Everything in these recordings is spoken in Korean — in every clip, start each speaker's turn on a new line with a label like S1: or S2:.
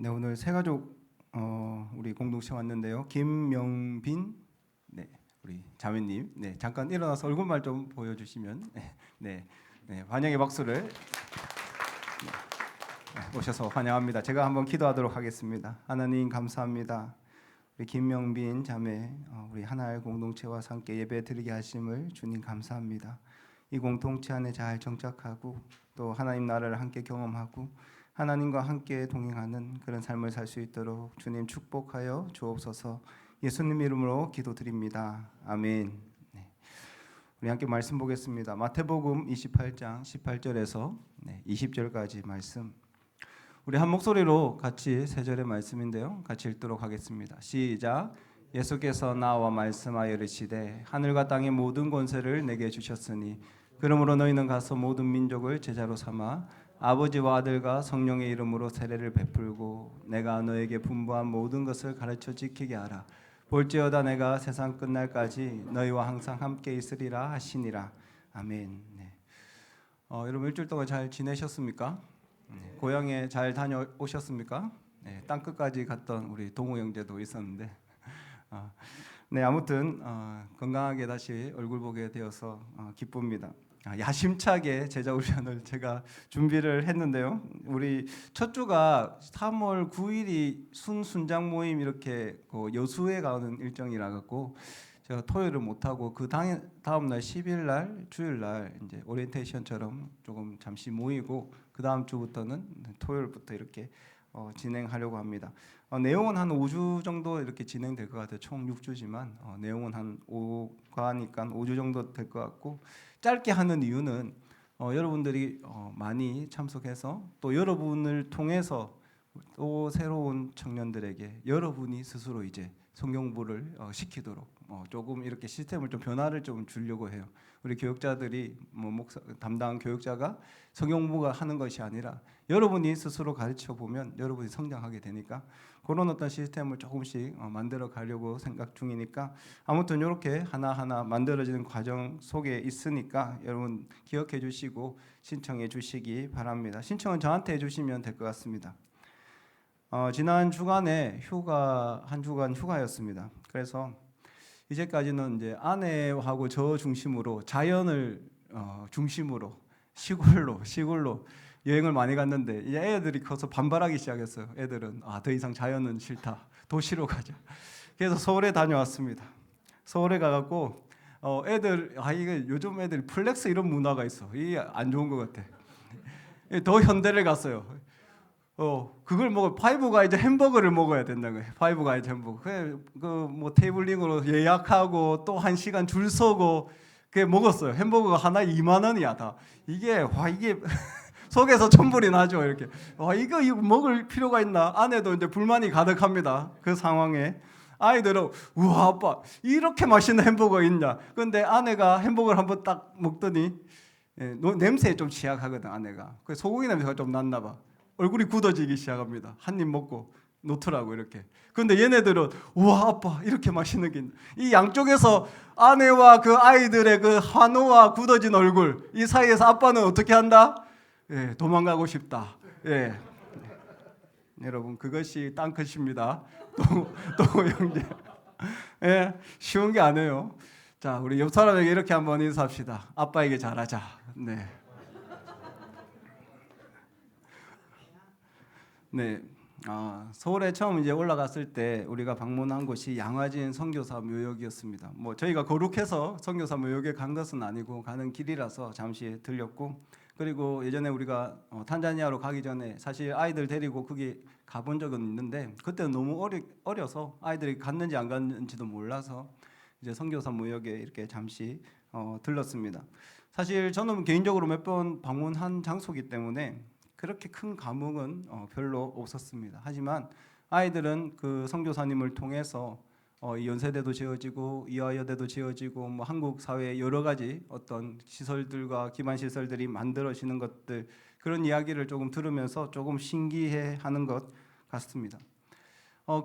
S1: 네, 오늘 세 가족 우리 공동체 왔는데요. 김명빈, 네, 우리 자매님, 네, 잠깐 일어나서 얼굴만 좀 보여주시면, 네, 환영의 박수를 오셔서 환영합니다. 제가 한번 기도하도록 하겠습니다. 하나님 감사합니다. 우리 김명빈 자매, 우리 하나의 공동체와 함께 예배 드리게 하심을 주님 감사합니다. 이 공동체 안에 잘 정착하고 또 하나님 나라를 함께 경험하고 하나님과 함께 동행하는 그런 삶을 살 수 있도록 주님 축복하여 주옵소서. 예수님 이름으로 기도드립니다. 아멘. 네. 우리 함께 말씀 보겠습니다. 마태복음 28장 18절에서 20절까지 말씀. 우리 한 목소리로 같이 세 절의 말씀인데요. 같이 읽도록 하겠습니다. 시작. 예수께서 나와 말씀하여 이르시되 하늘과 땅의 모든 권세를 내게 주셨으니 그러므로 너희는 가서 모든 민족을 제자로 삼아 아버지와 아들과 성령의 이름으로 세례를 베풀고 내가 너에게 분부한 모든 것을 가르쳐 지키게 하라. 볼지어다 내가 세상 끝날까지 너희와 항상 함께 있으리라 하시니라. 아멘. 네. 여러분 일주일 동안 잘 지내셨습니까? 네. 고향에 잘 다녀오셨습니까? 네. 땅끝까지 갔던 우리 동호 형제도 있었는데 네, 아무튼 건강하게 다시 얼굴 보게 되어서 기쁩니다. 야심차게 제자 훈련을 제가 준비를 했는데요. 우리 첫 주가 3월 9일이 순장 모임 이렇게 여수에 가는 일정이라 갖고 제가 토요일을 못 하고 그 다음 날 10일 날 주일 날 이제 오리엔테이션처럼 조금 잠시 모이고 그 다음 주부터는 토요일부터 이렇게 진행하려고 합니다. 내용은 한 5주 정도 이렇게 진행될 것 같아요. 총 6주지만 내용은 한 5과니까 5주 정도 될 것 같고 짧게 하는 이유는 여러분들이 많이 참석해서 또 여러분을 통해서 또 새로운 청년들에게 여러분이 스스로 이제 성경부를 시키도록 조금 이렇게 시스템을 좀 변화를 좀 주려고 해요. 우리 교육자들이 목사 담당 교육자가 성경부가 하는 것이 아니라 여러분이 스스로 가르쳐 보면 여러분이 성장하게 되니까 그런 어떤 시스템을 조금씩 만들어 가려고 생각 중이니까 아무튼 이렇게 하나하나 만들어지는 과정 속에 있으니까 여러분 기억해 주시고 신청해 주시기 바랍니다. 신청은 저한테 해 주시면 될 것 같습니다. 지난 주간에 한 주간 휴가였습니다. 그래서 이제까지는 이제 아내하고 저 중심으로 자연을 중심으로 시골로 여행을 많이 갔는데 이제 애들이 커서 반발하기 시작했어요. 애들은 더 이상 자연은 싫다. 도시로 가자. 그래서 서울에 다녀왔습니다. 서울에 가갖고 애들 이게 요즘 애들 플렉스 이런 문화가 있어. 이게 안 좋은 것 같아. 더 현대를 갔어요. 그걸 파이브가이즈 햄버거를 먹어야 된다는 거예요. 파이브가이즈 햄버거. 뭐 테이블링으로 예약하고 또 1시간 줄 서고 그게 먹었어요. 햄버거가 하나 2만 원이야 다. 이게 속에서 천불이 나죠. 이렇게 이거 먹을 필요가 있나? 아내도 이제 불만이 가득합니다. 그 상황에 아이들은 우와 아빠 이렇게 맛있는 햄버거 있냐? 근데 아내가 햄버거를 한번 딱 먹더니 냄새에 좀 취약하거든 아내가. 그 소고기 냄새가 좀 났나 봐. 얼굴이 굳어지기 시작합니다. 한 입 먹고 놓더라고 이렇게. 근데 얘네들은 우와 아빠 이렇게 맛있는 게 있나? 이 양쪽에서 아내와 그 아이들의 그 환호와 굳어진 얼굴 이 사이에서 아빠는 어떻게 한다? 도망가고 싶다. 여러분 그것이 땅끝입니다. 또 형제. 쉬운 게 아니에요. 자 우리 옆 사람에게 이렇게 한번 인사합시다. 아빠에게 잘하자. 네. 네, 서울에 처음 이제 올라갔을 때 우리가 방문한 곳이 양화진 선교사 묘역이었습니다. 저희가 거룩해서 선교사 묘역에 간 것은 아니고 가는 길이라서 잠시 들렸고 그리고 예전에 우리가 탄자니아로 가기 전에 사실 아이들 데리고 거기 가본 적은 있는데 그때는 너무 어려서 아이들이 갔는지 안 갔는지도 몰라서 이제 선교사 묘역에 이렇게 잠시 들렀습니다. 사실 저는 개인적으로 몇 번 방문한 장소이기 때문에 그렇게 큰 감흥은 별로 없었습니다. 하지만 아이들은 그 선교사님을 통해서 연세대도 지어지고 이화여대도 지어지고 한국 사회의 여러 가지 어떤 시설들과 기반 시설들이 만들어지는 것들 그런 이야기를 조금 들으면서 조금 신기해하는 것 같습니다.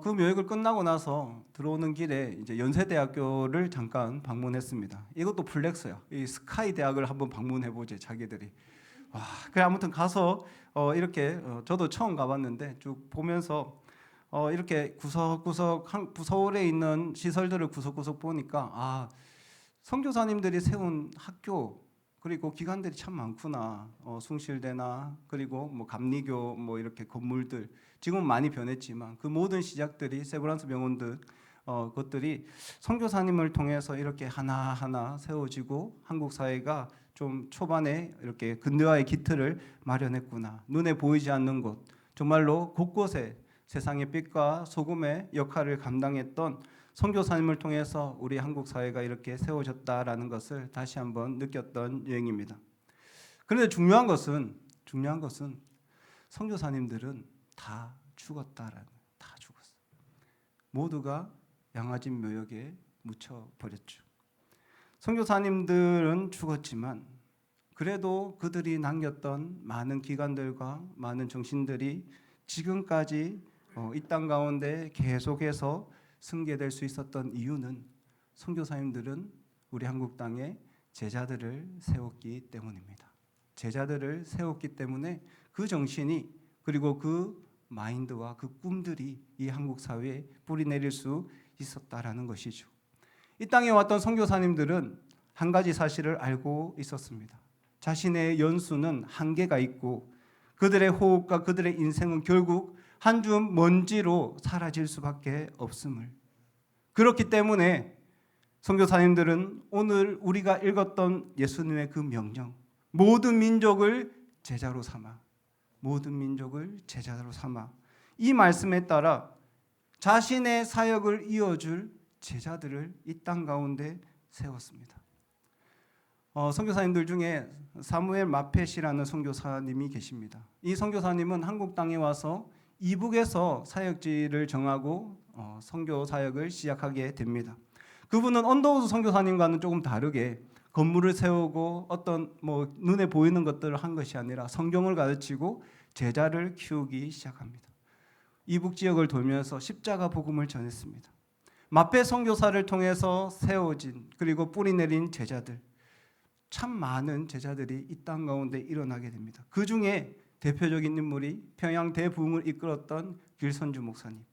S1: 그 묘역을 끝나고 나서 들어오는 길에 이제 연세대학교를 잠깐 방문했습니다. 이것도 플렉스야. 이 스카이 대학을 한번 방문해보지 자기들이. 그래 아무튼 가서 이렇게 저도 처음 가봤는데 쭉 보면서 이렇게 구석구석 서울에 있는 시설들을 구석구석 보니까 선교사님들이 세운 학교 그리고 기관들이 참 많구나. 숭실대나 그리고 뭐 감리교 뭐 이렇게 건물들 지금 많이 변했지만 그 모든 시작들이 세브란스 병원들 것들이 선교사님을 통해서 이렇게 하나하나 세워지고 한국 사회가 좀 초반에 이렇게 근대화의 기틀을 마련했구나. 눈에 보이지 않는 곳 정말로 곳곳에 세상의 빛과 소금의 역할을 감당했던 선교사님을 통해서 우리 한국 사회가 이렇게 세워졌다라는 것을 다시 한번 느꼈던 여행입니다. 그런데 중요한 것은 선교사님들은 다 죽었다라는 거예요. 다 죽었어요. 모두가 양화진 묘역에 묻혀 버렸죠. 선교사님들은 죽었지만 그래도 그들이 남겼던 많은 기관들과 많은 정신들이 지금까지 이 땅 가운데 계속해서 승계될 수 있었던 이유는 선교사님들은 우리 한국 땅에 제자들을 세웠기 때문입니다. 제자들을 세웠기 때문에 그 정신이 그리고 그 마인드와 그 꿈들이 이 한국 사회에 뿌리 내릴 수 있었다라는 것이죠. 이 땅에 왔던 선교사님들은 한 가지 사실을 알고 있었습니다. 자신의 연수는 한계가 있고 그들의 호흡과 그들의 인생은 결국 한 줌 먼지로 사라질 수밖에 없음을. 그렇기 때문에 선교사님들은 오늘 우리가 읽었던 예수님의 그 명령, 모든 민족을 제자로 삼아, 모든 민족을 제자로 삼아, 이 말씀에 따라 자신의 사역을 이어줄 제자들을 이 땅 가운데 세웠습니다. 선교사님들 중에 사무엘 마펫이라는 선교사님이 계십니다. 이 선교사님은 한국 땅에 와서 이북에서 사역지를 정하고 선교 사역을 시작하게 됩니다. 그분은 언더우드 선교사님과는 조금 다르게 건물을 세우고 어떤 눈에 보이는 것들을 한 것이 아니라 성경을 가르치고 제자를 키우기 시작합니다. 이북 지역을 돌면서 십자가 복음을 전했습니다. 마펫 선교사를 통해서 세워진 그리고 뿌리 내린 제자들, 참 많은 제자들이 이 땅 가운데 일어나게 됩니다. 그 중에 대표적인 인물이 평양 대부흥을 이끌었던 길선주 목사님,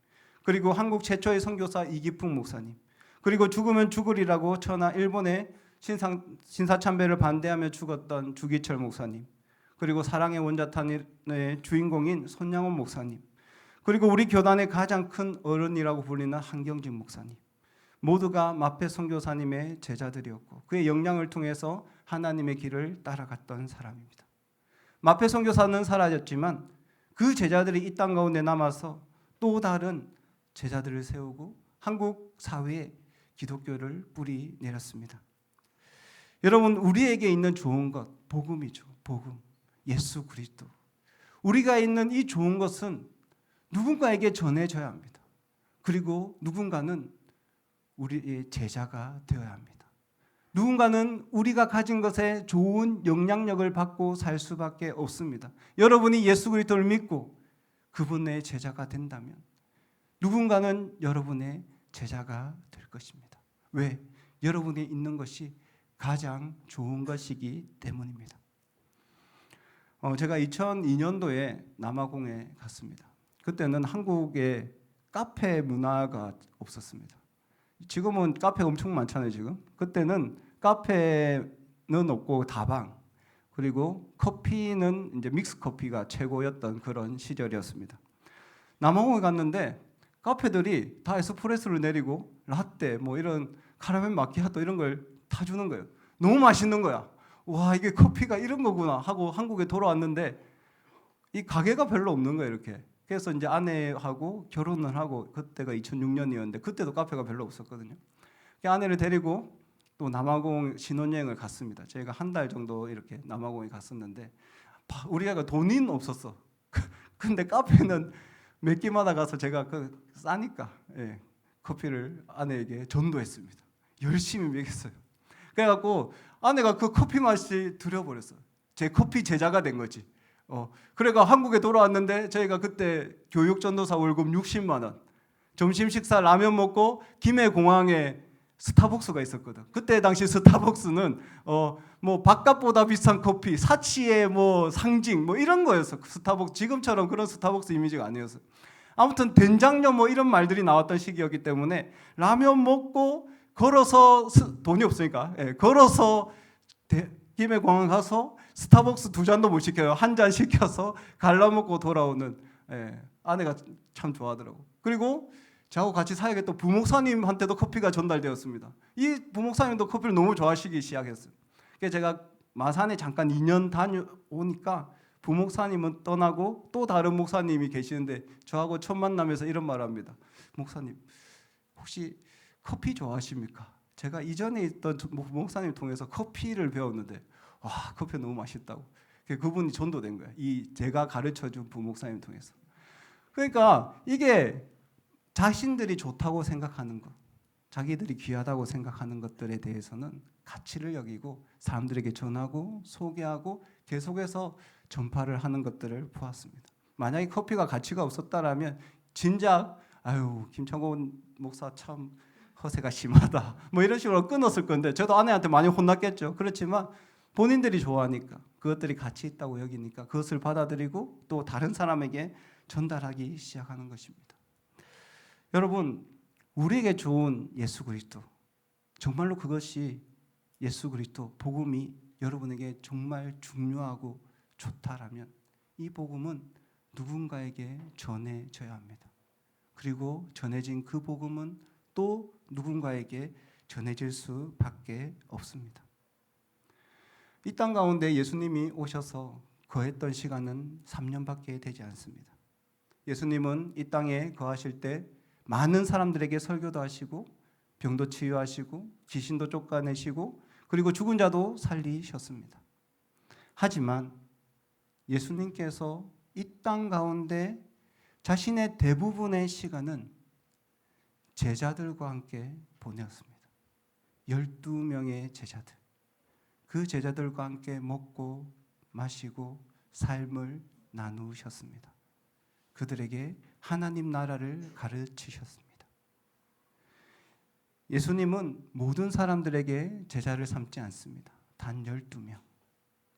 S1: 그리고 한국 최초의 선교사 이기풍 목사님, 그리고 죽으면 죽으리라고 천하 일본의 신사참배를 반대하며 죽었던 주기철 목사님, 그리고 사랑의 원자탄의 주인공인 손양원 목사님, 그리고 우리 교단의 가장 큰 어른이라고 불리는 한경진 목사님, 모두가 마펫 선교사님의 제자들이었고 그의 영향을 통해서 하나님의 길을 따라갔던 사람입니다. 마펫 선교사는 사라졌지만 그 제자들이 이 땅 가운데 남아서 또 다른 제자들을 세우고 한국 사회에 기독교를 뿌리 내렸습니다. 여러분, 우리에게 있는 좋은 것, 복음이죠. 복음, 예수 그리스도. 우리가 있는 이 좋은 것은 누군가에게 전해져야 합니다. 그리고 누군가는 우리의 제자가 되어야 합니다. 누군가는 우리가 가진 것에 좋은 영향력을 받고 살 수밖에 없습니다. 여러분이 예수 그리스도를 믿고 그분의 제자가 된다면 누군가는 여러분의 제자가 될 것입니다. 왜? 여러분이 있는 것이 가장 좋은 것이기 때문입니다. 제가 2002년도에 남아공에 갔습니다. 그때는 한국에 카페 문화가 없었습니다. 지금은 카페가 엄청 많잖아요. 지금 그때는 카페는 없고 다방, 그리고 커피는 이제 믹스 커피가 최고였던 그런 시절이었습니다. 남아공에 갔는데 카페들이 다 에스프레소를 내리고 라떼 뭐 이런 카라멜 마키아토 이런 걸 타주는 거예요. 너무 맛있는 거야. 와, 이게 커피가 이런 거구나 하고 한국에 돌아왔는데 이 가게가 별로 없는 거예요. 이렇게. 그래서 이제 아내하고 결혼을 하고, 그때가 2006년이었는데 그때도 카페가 별로 없었거든요. 아내를 데리고 또 남아공 신혼여행을 갔습니다. 저희가 한 달 정도 이렇게 남아공에 갔었는데 우리가 돈은 없었어. 근데 카페는 몇 끼마다 가서 제가 싸니까 커피를 아내에게 전도했습니다. 열심히 먹였어요. 그래갖고 아내가 그 커피 맛이 들여버렸어요. 제 커피 제자가 된 거지. 그래가 한국에 돌아왔는데 저희가 그때 교육전도사 월급 60만 원, 점심 식사 라면 먹고 김해 공항에 스타벅스가 있었거든. 그때 당시 스타벅스는 뭐 밥값보다 비싼 커피, 사치의 뭐 상징 뭐 이런 거였어. 스타벅스 지금처럼 그런 스타벅스 이미지가 아니었어요. 아무튼 된장녀 뭐 이런 말들이 나왔던 시기였기 때문에 라면 먹고 걸어서 돈이 없으니까 걸어서 김해공항 가서 스타벅스 2잔도 못 시켜요. 한 잔 시켜서 갈라먹고 돌아오는 아내가 참 좋아하더라고. 그리고 저하고 같이 사역했던 부목사님한테도 커피가 전달되었습니다. 이 부목사님도 커피를 너무 좋아하시기 시작했어요. 그래서 제가 마산에 잠깐 2년 다녀오니까 부목사님은 떠나고 또 다른 목사님이 계시는데 저하고 첫 만남에서 이런 말을 합니다. 목사님 혹시 커피 좋아하십니까? 제가 이전에 있던 목사님 통해서 커피를 배웠는데 와 커피가 너무 맛있다고. 그분이 전도된 거예요. 이 제가 가르쳐준 부목사님 통해서. 그러니까 이게 자신들이 좋다고 생각하는 것, 자기들이 귀하다고 생각하는 것들에 대해서는 가치를 여기고 사람들에게 전하고 소개하고 계속해서 전파를 하는 것들을 보았습니다. 만약에 커피가 가치가 없었다라면 진작 아유 김창곤 목사 참 허세가 심하다 뭐 이런 식으로 끊었을 건데 저도 아내한테 많이 혼났겠죠. 그렇지만 본인들이 좋아하니까 그것들이 가치 있다고 여기니까 그것을 받아들이고 또 다른 사람에게 전달하기 시작하는 것입니다. 여러분 우리에게 좋은 예수 그리스도, 정말로 그것이 예수 그리스도 복음이 여러분에게 정말 중요하고 좋다라면 이 복음은 누군가에게 전해져야 합니다. 그리고 전해진 그 복음은 또 누군가에게 전해질 수밖에 없습니다. 이 땅 가운데 예수님이 오셔서 거했던 시간은 3년밖에 되지 않습니다. 예수님은 이 땅에 거하실 때 많은 사람들에게 설교도 하시고 병도 치유하시고 귀신도 쫓아내시고 그리고 죽은 자도 살리셨습니다. 하지만 예수님께서 이 땅 가운데 자신의 대부분의 시간은 제자들과 함께 보내었습니다. 12명의 제자들. 그 제자들과 함께 먹고 마시고 삶을 나누셨습니다. 그들에게 하나님 나라를 가르치셨습니다. 예수님은 모든 사람들에게 제자를 삼지 않습니다. 단 12명.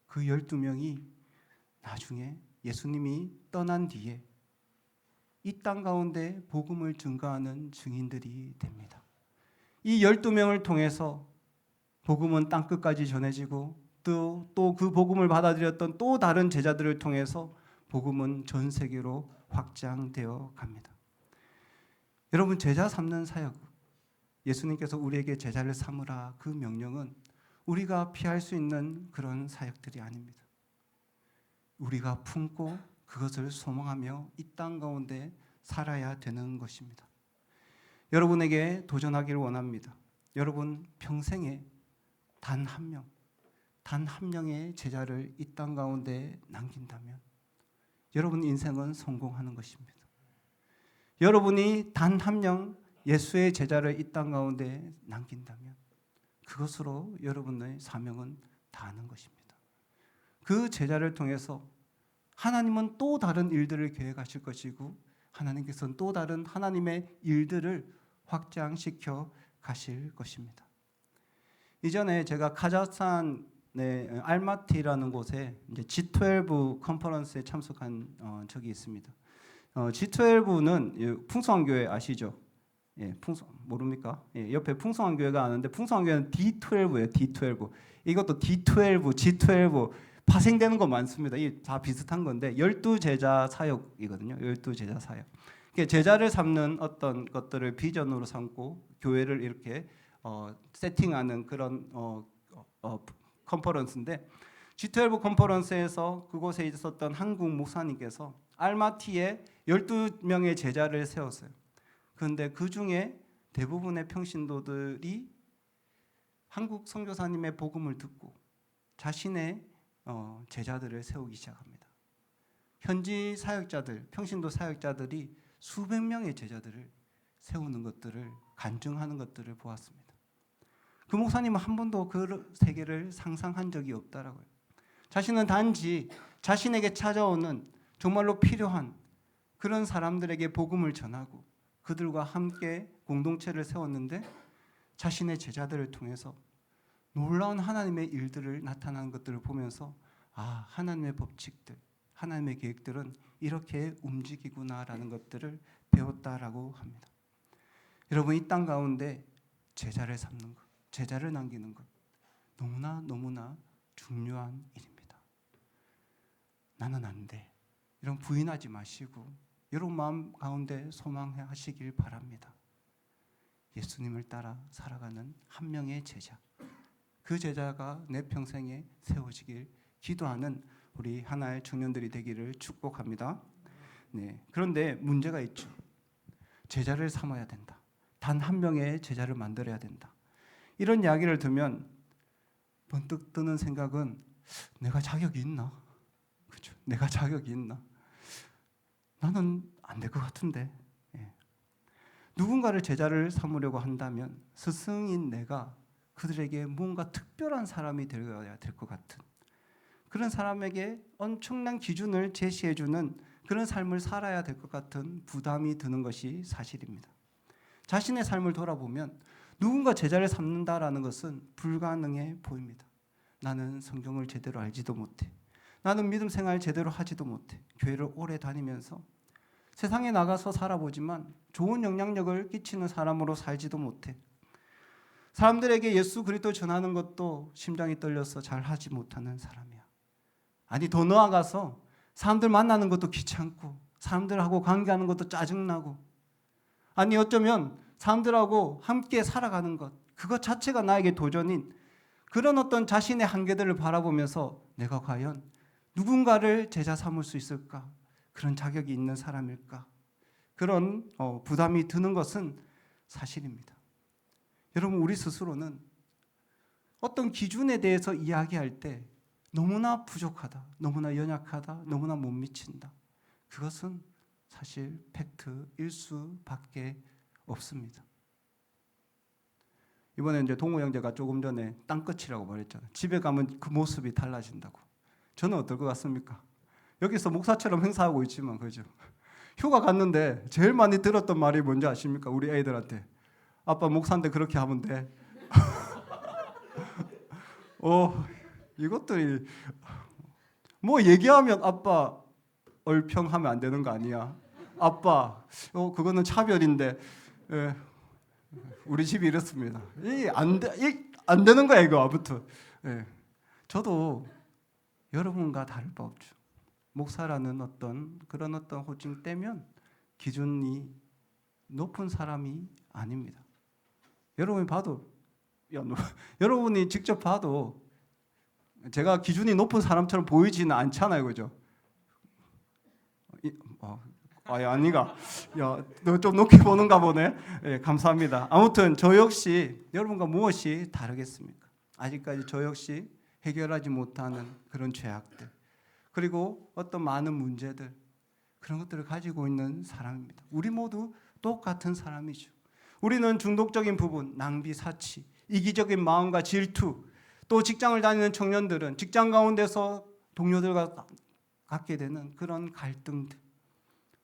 S1: 그 12명이 나중에 예수님이 떠난 뒤에 이 땅 가운데 복음을 증거하는 증인들이 됩니다. 이 12명을 통해서 복음은 땅끝까지 전해지고 또 그 복음을 받아들였던 또 다른 제자들을 통해서 복음은 전 세계로 확장되어 갑니다. 여러분 제자 삼는 사역, 예수님께서 우리에게 제자를 삼으라 그 명령은 우리가 피할 수 있는 그런 사역들이 아닙니다. 우리가 품고 그것을 소망하며 이 땅 가운데 살아야 되는 것입니다. 여러분에게 도전하기를 원합니다. 여러분 평생에 단 한 명의 제자를 이 땅 가운데 남긴다면 여러분 인생은 성공하는 것입니다. 여러분이 단 한 명 예수의 제자를 이 땅 가운데 남긴다면 그것으로 여러분의 사명은 다하는 것입니다. 그 제자를 통해서 하나님은 또 다른 일들을 계획하실 것이고 하나님께서는 또 다른 하나님의 일들을 확장시켜 가실 것입니다. 이전에 제가 카자흐스탄의 알마티라는 곳에 이제 G12 컨퍼런스에 참석한 적이 있습니다. G12는 풍성한 교회 아시죠? 예, 모릅니까? 예, 옆에 풍성한 교회가 아는데 풍성한 교회는 D12예요. D12. 이것도 D12, G12 파생되는 거 많습니다. 이 다 비슷한 건데 12제자 사역이거든요. 12제자 사역. 제자를 삼는 어떤 것들을 비전으로 삼고 교회를 이렇게 세팅하는 그런 컨퍼런스인데 G12 컨퍼런스에서 그곳에 있었던 한국 목사님께서 알마티에 12명의 제자를 세웠어요. 그런데 그 중에 대부분의 평신도들이 한국 선교사님의 복음을 듣고 자신의 제자들을 세우기 시작합니다. 현지 사역자들, 평신도 사역자들이 수백 명의 제자들을 세우는 것들을 간증하는 것들을 보았습니다. 그 목사님은 한 번도 그 세계를 상상한 적이 없다라고요. 자신은 단지 자신에게 찾아오는 정말로 필요한 그런 사람들에게 복음을 전하고 그들과 함께 공동체를 세웠는데 자신의 제자들을 통해서 놀라운 하나님의 일들을 나타나는 것들을 보면서 하나님의 법칙들, 하나님의 계획들은 이렇게 움직이구나라는 것들을 배웠다라고 합니다. 여러분, 이 땅 가운데 제자를 삼는 것, 제자를 남기는 것 너무나 중요한 일입니다. 나는 안 돼, 이런 부인하지 마시고 여러분 마음 가운데 소망하시길 바랍니다. 예수님을 따라 살아가는 한 명의 제자, 그 제자가 내 평생에 세워지길 기도하는 우리 하나의 청년들이 되기를 축복합니다. 네, 그런데 문제가 있죠. 제자를 삼아야 된다. 단 한 명의 제자를 만들어야 된다. 이런 이야기를 들으면 번뜩 드는 생각은 내가 자격이 있나? 그렇죠? 내가 자격이 있나? 나는 안 될 것 같은데. 누군가를 제자를 삼으려고 한다면 스승인 내가 그들에게 뭔가 특별한 사람이 되어야 될 것 같은, 그런 사람에게 엄청난 기준을 제시해주는 그런 삶을 살아야 될 것 같은 부담이 드는 것이 사실입니다. 자신의 삶을 돌아보면 누군가 제자를 삼는다라는 것은 불가능해 보입니다. 나는 성경을 제대로 알지도 못해. 나는 믿음 생활 제대로 하지도 못해. 교회를 오래 다니면서 세상에 나가서 살아보지만 좋은 영향력을 끼치는 사람으로 살지도 못해. 사람들에게 예수 그리스도 전하는 것도 심장이 떨려서 잘 하지 못하는 사람이야. 아니, 더 나아가서 사람들 만나는 것도 귀찮고 사람들하고 관계하는 것도 짜증나고, 아니 어쩌면 사람들하고 함께 살아가는 것, 그것 자체가 나에게 도전인 그런 어떤 자신의 한계들을 바라보면서 내가 과연 누군가를 제자 삼을 수 있을까? 그런 자격이 있는 사람일까? 그런 부담이 드는 것은 사실입니다. 여러분, 우리 스스로는 어떤 기준에 대해서 이야기할 때 너무나 부족하다, 너무나 연약하다, 너무나 못 미친다. 그것은 사실 팩트일 수밖에 없습니다. 이번에 이제 동호 형제가 조금 전에 땅끝이라고 말했잖아요. 집에 가면 그 모습이 달라진다고. 저는 어떨 것 같습니까? 여기서 목사처럼 행사하고 있지만, 그죠? 휴가 갔는데 제일 많이 들었던 말이 뭔지 아십니까? 우리 애들한테. 아빠 목사인데 그렇게 하면 돼. 이것들이 뭐 얘기하면 아빠 얼평하면 안 되는 거 아니야? 아빠, 그거는 차별인데. 우리 집이 이렇습니다. 안 되는 거야 이거 아무튼. 저도 여러분과 다를 바 없죠. 목사라는 그런 어떤 호칭 떼면 기준이 높은 사람이 아닙니다. 여러분이 봐도, 여러분이 직접 봐도 제가 기준이 높은 사람처럼 보이지는 않잖아요, 그죠? 아니가. 야, 너 좀 높게 보는가 보네. 감사합니다. 아무튼 저 역시 여러분과 무엇이 다르겠습니까? 아직까지 저 역시 해결하지 못하는 그런 죄악들, 그리고 어떤 많은 문제들, 그런 것들을 가지고 있는 사람입니다. 우리 모두 똑같은 사람이죠. 우리는 중독적인 부분, 낭비, 사치, 이기적인 마음과 질투, 또 직장을 다니는 청년들은 직장 가운데서 동료들과 갖게 되는 그런 갈등들,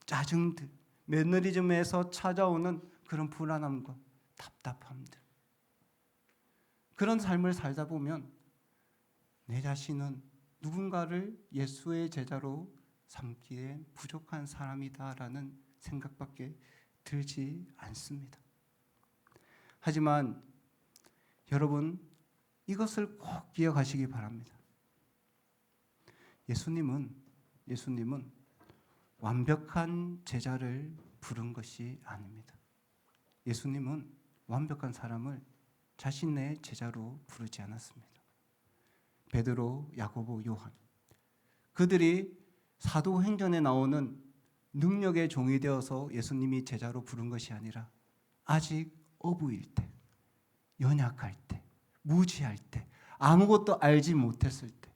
S1: 짜증들, 매너리즘에서 찾아오는 그런 불안함과 답답함들, 그런 삶을 살다 보면 내 자신은 누군가를 예수의 제자로 삼기에 부족한 사람이다라는 생각밖에 들지 않습니다. 하지만 여러분, 이것을 꼭 기억하시기 바랍니다. 예수님은 완벽한 제자를 부른 것이 아닙니다. 예수님은 완벽한 사람을 자신의 제자로 부르지 않았습니다. 베드로, 야고보, 요한, 그들이 사도행전에 나오는 능력의 종이 되어서 예수님이 제자로 부른 것이 아니라 아직 어부일 때, 연약할 때, 무지할 때, 아무것도 알지 못했을 때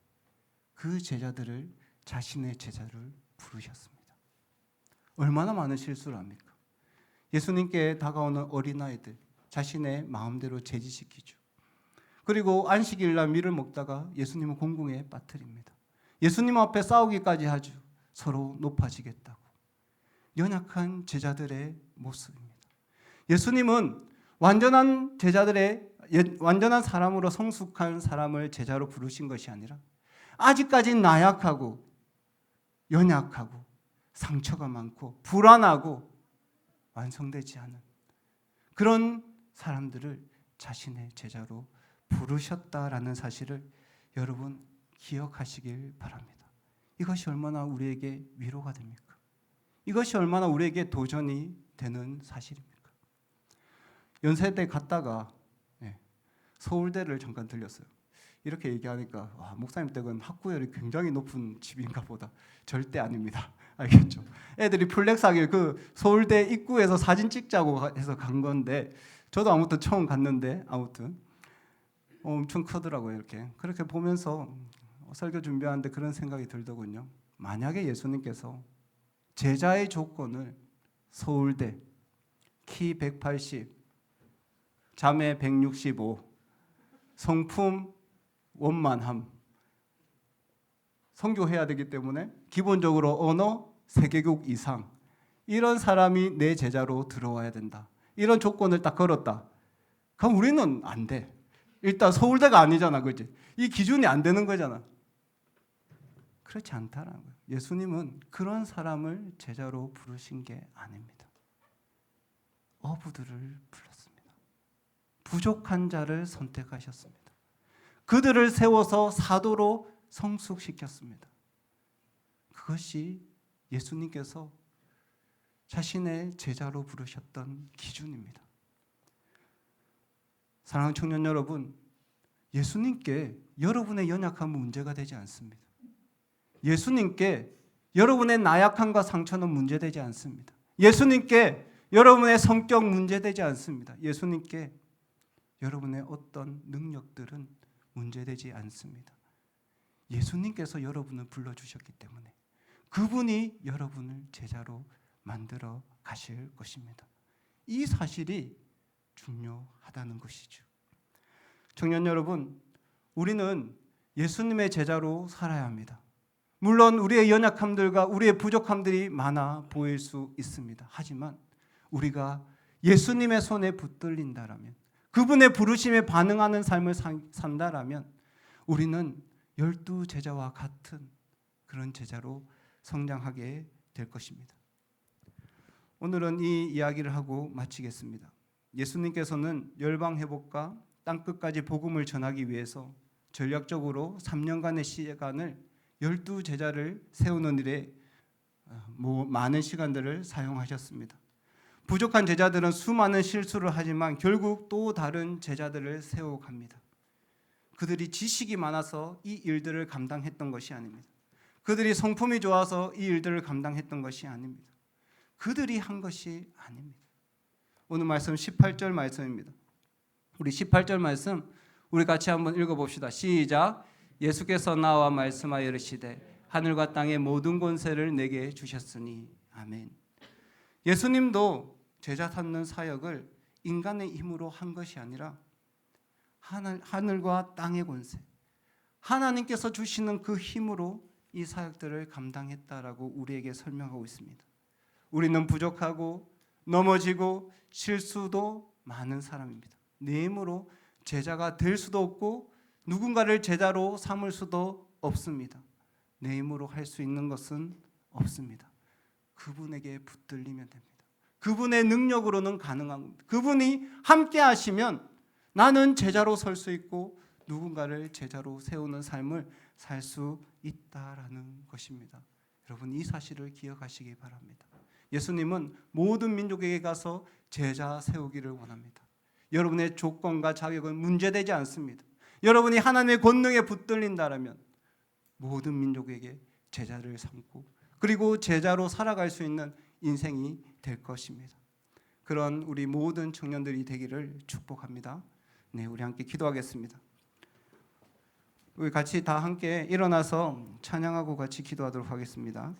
S1: 그 제자들을 자신의 제자를 부르셨습니다. 얼마나 많은 실수를 합니까? 예수님께 다가오는 어린아이들 자신의 마음대로 제지시키죠. 그리고 안식일 날 밀을 먹다가 예수님은 공궁에 빠뜨립니다. 예수님 앞에 싸우기까지 하죠. 서로 높아지겠다고. 연약한 제자들의 모습입니다. 예수님은 완전한 제자들의 완전한 사람으로 성숙한 사람을 제자로 부르신 것이 아니라 아직까지 나약하고 연약하고 상처가 많고 불안하고 완성되지 않은 그런 사람들을 자신의 제자로 부르셨다라는 사실을 여러분 기억하시길 바랍니다. 이것이 얼마나 우리에게 위로가 됩니까? 이것이 얼마나 우리에게 도전이 되는 사실입니까? 연세대 갔다가 서울대를 잠깐 들렸어요. 이렇게 얘기하니까 와, 목사님 댁은 학구열이 굉장히 높은 집인가 보다. 절대 아닙니다. 알겠죠? 애들이 플렉스 하길 그 서울대 입구에서 사진 찍자고 해서 간 건데 저도 아무튼 처음 갔는데 아무튼 엄청 크더라고요. 그렇게 보면서 설교 준비하는데 그런 생각이 들더군요. 만약에 예수님께서 제자의 조건을 서울대, 키 180, 자매 165, 성품 원만함, 선교해야 되기 때문에 기본적으로 언어 3개국 이상 이런 사람이 내 제자로 들어와야 된다. 이런 조건을 딱 걸었다. 그럼 우리는 안 돼. 일단 서울대가 아니잖아, 그렇지? 이 기준이 안 되는 거잖아. 그렇지 않다라는 거예요. 예수님은 그런 사람을 제자로 부르신 게 아닙니다. 어부들을 불렀습니다. 부족한 자를 선택하셨습니다. 그들을 세워서 사도로 성숙시켰습니다. 그것이 예수님께서 자신의 제자로 부르셨던 기준입니다. 사랑하는 청년 여러분, 예수님께 여러분의 연약함은 문제가 되지 않습니다. 예수님께 여러분의 나약함과 상처는 문제되지 않습니다. 예수님께 여러분의 성격 문제되지 않습니다. 예수님께 여러분의 어떤 능력들은 문제되지 않습니다. 예수님께서 여러분을 불러주셨기 때문에 그분이 여러분을 제자로 만들어 가실 것입니다. 이 사실이 중요하다는 것이죠. 청년 여러분, 우리는 예수님의 제자로 살아야 합니다. 물론 우리의 연약함들과 우리의 부족함들이 많아 보일 수 있습니다. 하지만 우리가 예수님의 손에 붙들린다라면, 그분의 부르심에 반응하는 삶을 산다라면 우리는 12 제자와 같은 그런 제자로 성장하게 될 것입니다. 오늘은 이 이야기를 하고 마치겠습니다. 예수님께서는 열방 회복과 땅끝까지 복음을 전하기 위해서 전략적으로 3년간의 시간을 12 제자를 세우는 일에 많은 시간들을 사용하셨습니다. 부족한 제자들은 수많은 실수를 하지만 결국 또 다른 제자들을 세워갑니다. 그들이 지식이 많아서 이 일들을 감당했던 것이 아닙니다. 그들이 성품이 좋아서 이 일들을 감당했던 것이 아닙니다. 그들이 한 것이 아닙니다. 오늘 말씀 18절 말씀입니다. 우리 18절 말씀 우리 같이 한번 읽어봅시다. 시작. 예수께서 나와 말씀하여 이르시되 하늘과 땅의 모든 권세를 내게 주셨으니. 아멘. 예수님도 제자 삼는 사역을 인간의 힘으로 한 것이 아니라 하늘과 땅의 권세, 하나님께서 주시는 그 힘으로 이 사역들을 감당했다라고 우리에게 설명하고 있습니다. 우리는 부족하고 넘어지고 실수도 많은 사람입니다. 내 힘으로 제자가 될 수도 없고 누군가를 제자로 삼을 수도 없습니다. 내 힘으로 할 수 있는 것은 없습니다. 그분에게 붙들리면 됩니다. 그분의 능력으로는 가능한 겁니다. 그분이 함께 하시면 나는 제자로 설 수 있고 누군가를 제자로 세우는 삶을 살 수 있다라는 것입니다. 여러분, 이 사실을 기억하시기 바랍니다. 예수님은 모든 민족에게 가서 제자 세우기를 원합니다. 여러분의 조건과 자격은 문제되지 않습니다. 여러분이 하나님의 권능에 붙들린다라면 모든 민족에게 제자를 삼고 그리고 제자로 살아갈 수 있는 인생이 될 것입니다. 그런 우리 모든 청년들이 되기를 축복합니다. 네, 우리 함께 기도하겠습니다. 우리 같이 다 함께 일어나서 찬양하고 같이 기도하도록 하겠습니다.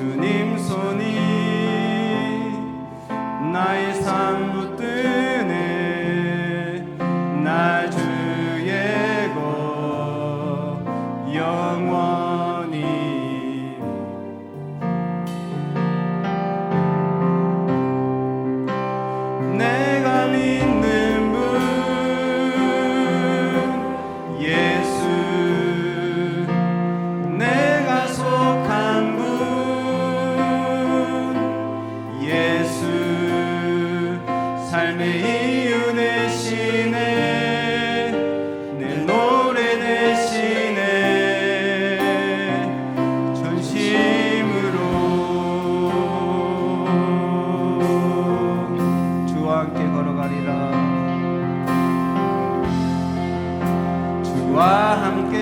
S1: 주님 손이 나의 삶 붙드네 날 주의 것 영원히 내가 믿는 분 예수 내가 속한 분 예수 삶의 이유 되시네 내 노래 되시네 전심으로 주와 함께 걸어가리라 주와 함께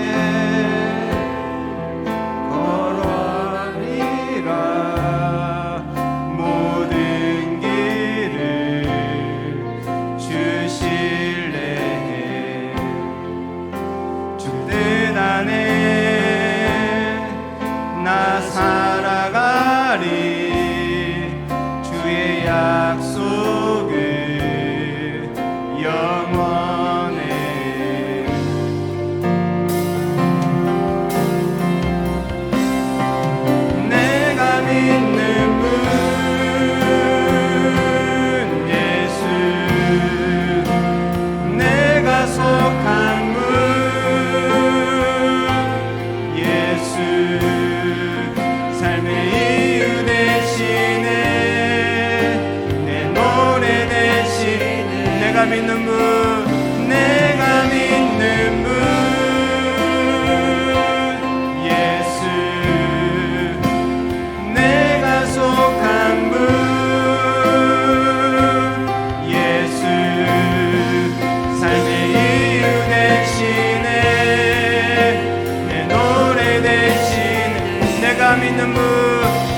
S1: 걸어가리라 모든 길을 주실래 주 뜻 안에 나 살아가리 주의 약속은 영원해 내가 믿는 분 예수 내가 속한 분 예수 삶의 이유 되시네 내 노래 되시네 내가 믿는 분 내가 믿는 분 예수 내가 속한 분 예수 삶의 이유 되시네 내 노래 되시네 내가 믿는 분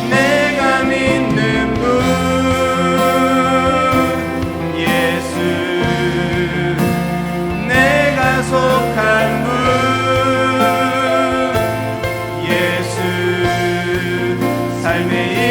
S1: 내가 믿는 분 예수 내가 속한 분 예수 삶의